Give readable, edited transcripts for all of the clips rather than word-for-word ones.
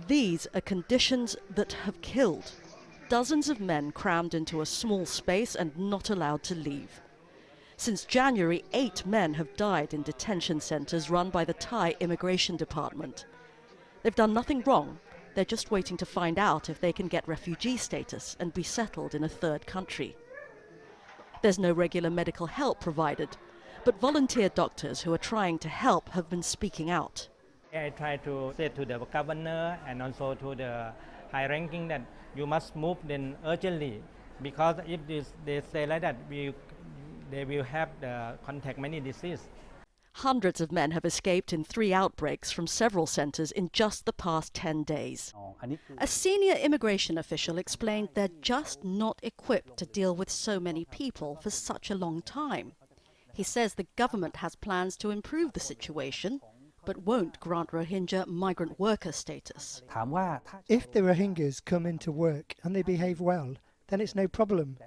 These are conditions that have killed. Dozens of men crammed into a small space and not allowed to leave. Since January, 8 men have died in detention centres run by the Thai Immigration Department. They've done nothing wrong. They're just waiting to find out if they can get refugee status and be settled in a third country. There's no regular medical help provided, but volunteer doctors who are trying to help have been speaking out. I try to say to the governor and also to the high ranking that you must move then urgently, because if they say like that, they will have the contact many diseases. Hundreds of men have escaped in 3 outbreaks from several centres in just the past 10 days. A senior immigration official explained they're just not equipped to deal with so many people for such a long time. He says the government has plans to improve the situation, but won't grant Rohingya migrant worker status. If the Rohingyas come into work and they behave well, then it's no problem.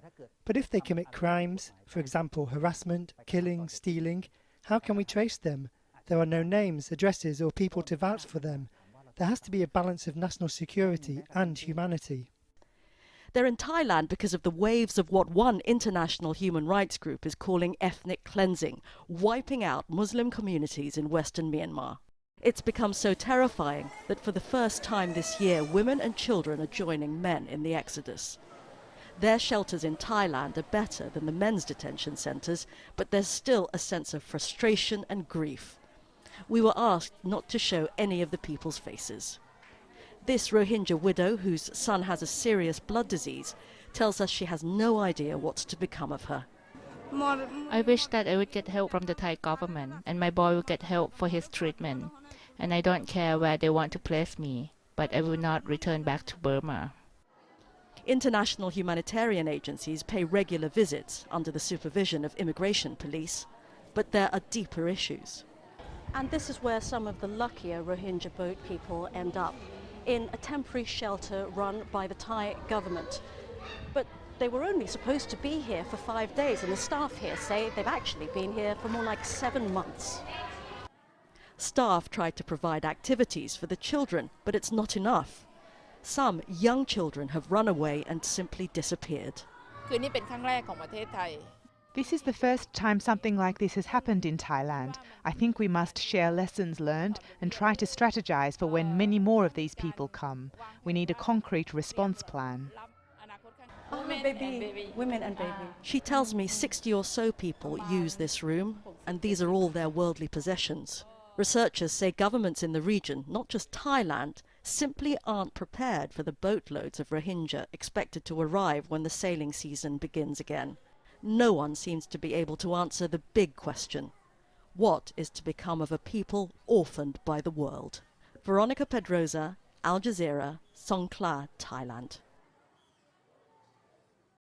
But if they commit crimes, for example harassment, killing, stealing, how can we trace them? There are no names, addresses or people to vouch for them. There has to be a balance of national security and humanity. They're in Thailand because of the waves of what one international human rights group is calling ethnic cleansing, wiping out Muslim communities in Western Myanmar. It's become so terrifying that for the first time this year, women and children are joining men in the exodus. Their shelters in Thailand are better than the men's detention centres, but there's still a sense of frustration and grief. We were asked not to show any of the people's faces. This Rohingya widow, whose son has a serious blood disease, tells us she has no idea what's to become of her. I wish that I would get help from the Thai government and my boy will get help for his treatment. And I don't care where they want to place me, but I will not return back to Burma. International humanitarian agencies pay regular visits under the supervision of immigration police, but there are deeper issues. And this is where some of the luckier Rohingya boat people end up, in a temporary shelter run by the Thai government. But they were only supposed to be here for 5 days, and the staff here say they've actually been here for more like 7 months. Staff tried to provide activities for the children, but it's not enough. Some young children have run away and simply disappeared. This is the first time something like this has happened in Thailand. I think we must share lessons learned and try to strategize for when many more of these people come. We need a concrete response plan. Women and baby. She tells me 60 or so people use this room, and these are all their worldly possessions. Researchers say governments in the region, not just Thailand, simply aren't prepared for the boatloads of Rohingya expected to arrive when the sailing season begins again. No one seems to be able to answer the big question. What is to become of a people orphaned by the world? Veronica Pedrosa, Al Jazeera, SONGKHLA, Thailand.